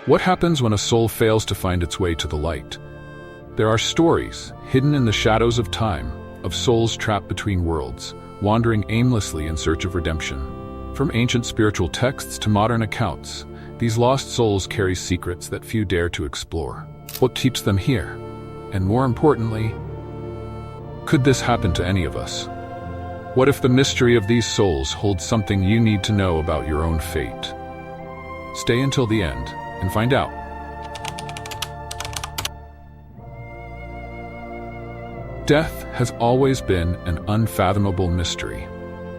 What happens when a soul fails to find its way to the light? There are stories, hidden in the shadows of time, of souls trapped between worlds, wandering aimlessly in search of redemption. From ancient spiritual texts to modern accounts, these lost souls carry secrets that few dare to explore. What keeps them here? And more importantly, could this happen to any of us? What if the mystery of these souls holds something you need to know about your own fate? Stay until the end and find out. Death has always been an unfathomable mystery.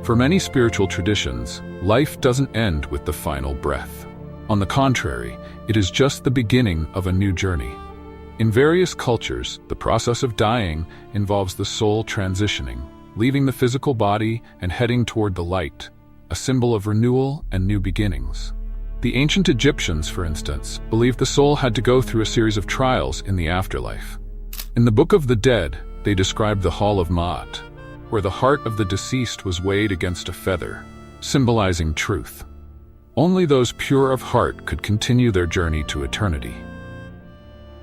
For many spiritual traditions, life doesn't end with the final breath. On the contrary, it is just the beginning of a new journey. In various cultures, the process of dying involves the soul transitioning, leaving the physical body and heading toward the light, a symbol of renewal and new beginnings. The ancient Egyptians, for instance, believed the soul had to go through a series of trials in the afterlife. In the Book of the Dead, they described the Hall of Ma'at, where the heart of the deceased was weighed against a feather, symbolizing truth. Only those pure of heart could continue their journey to eternity.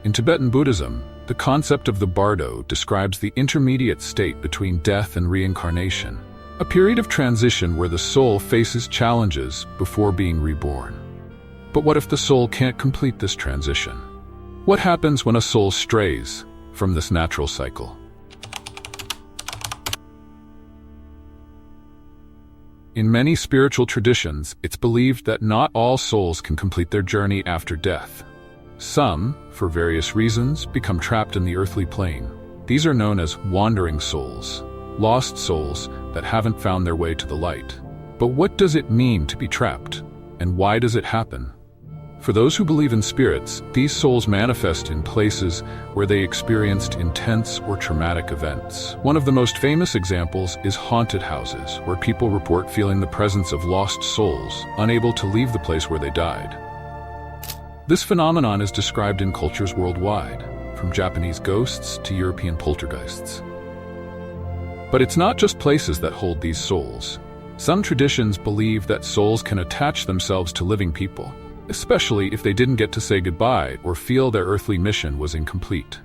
In Tibetan Buddhism, the concept of the bardo describes the intermediate state between death and reincarnation, a period of transition where the soul faces challenges before being reborn. But what if the soul can't complete this transition? What happens when a soul strays from this natural cycle? In many spiritual traditions, it's believed that not all souls can complete their journey after death. Some, for various reasons, become trapped in the earthly plane. These are known as wandering souls, lost souls that haven't found their way to the light. But what does it mean to be trapped? And why does it happen? For those who believe in spirits, these souls manifest in places where they experienced intense or traumatic events. One of the most famous examples is haunted houses, where people report feeling the presence of lost souls, unable to leave the place where they died. This phenomenon is described in cultures worldwide, from Japanese ghosts to European poltergeists. But it's not just places that hold these souls. Some traditions believe that souls can attach themselves to living people, especially if they didn't get to say goodbye or feel their earthly mission was incomplete.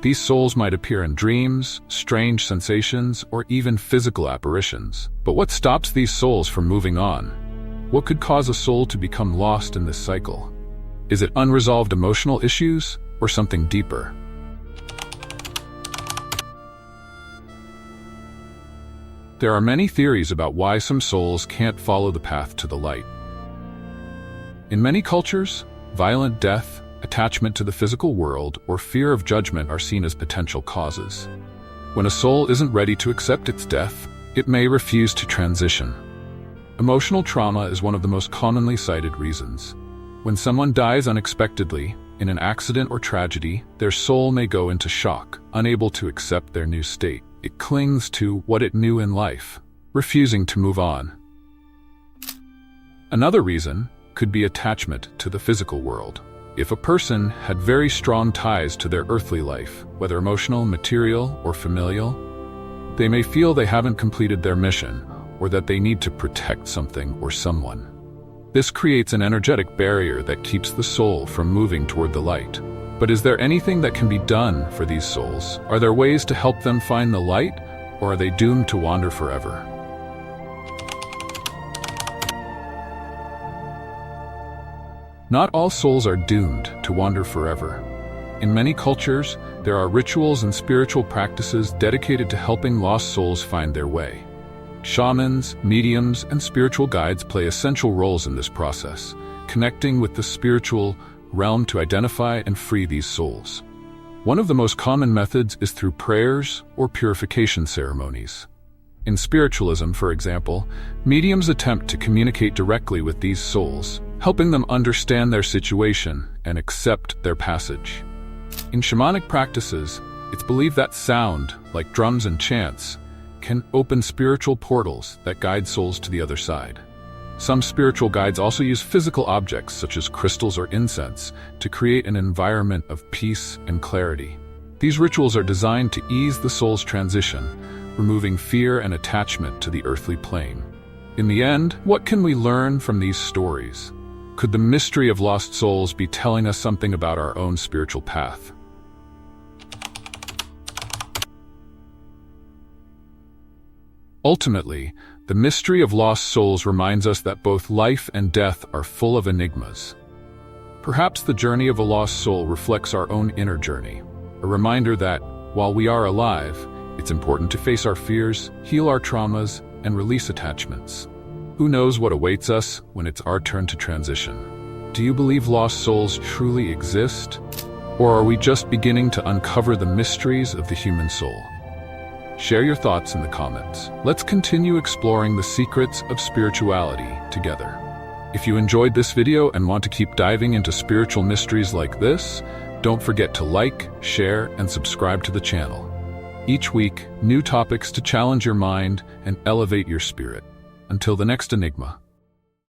These souls might appear in dreams, strange sensations, or even physical apparitions. But what stops these souls from moving on? What could cause a soul to become lost in this cycle? Is it unresolved emotional issues or something deeper? There are many theories about why some souls can't follow the path to the light. In many cultures, violent death, attachment to the physical world, or fear of judgment are seen as potential causes. When a soul isn't ready to accept its death, it may refuse to transition. Emotional trauma is one of the most commonly cited reasons. When someone dies unexpectedly, in an accident or tragedy, their soul may go into shock, unable to accept their new state. It clings to what it knew in life, refusing to move on. Another reason could be attachment to the physical world. If a person had very strong ties to their earthly life, whether emotional, material, or familial, they may feel they haven't completed their mission or that they need to protect something or someone. This creates an energetic barrier that keeps the soul from moving toward the light. But is there anything that can be done for these souls? Are there ways to help them find the light, or are they doomed to wander forever? Not all souls are doomed to wander forever. In many cultures, there are rituals and spiritual practices dedicated to helping lost souls find their way. Shamans, mediums, and spiritual guides play essential roles in this process, connecting with the spiritual realm to identify and free these souls. One of the most common methods is through prayers or purification ceremonies. In spiritualism, for example, mediums attempt to communicate directly with these souls, helping them understand their situation and accept their passage. In shamanic practices, it's believed that sound, like drums and chants, can open spiritual portals that guide souls to the other side. Some spiritual guides also use physical objects such as crystals or incense to create an environment of peace and clarity. These rituals are designed to ease the soul's transition, removing fear and attachment to the earthly plane. In the end, what can we learn from these stories? Could the mystery of lost souls be telling us something about our own spiritual path? Ultimately, the mystery of lost souls reminds us that both life and death are full of enigmas. Perhaps the journey of a lost soul reflects our own inner journey, a reminder that, while we are alive, it's important to face our fears, heal our traumas, and release attachments. Who knows what awaits us when it's our turn to transition? Do you believe lost souls truly exist? Or are we just beginning to uncover the mysteries of the human soul? Share your thoughts in the comments. Let's continue exploring the secrets of spirituality together. If you enjoyed this video and want to keep diving into spiritual mysteries like this, don't forget to like, share, and subscribe to the channel. Each week, new topics to challenge your mind and elevate your spirit. Until the next Enigma.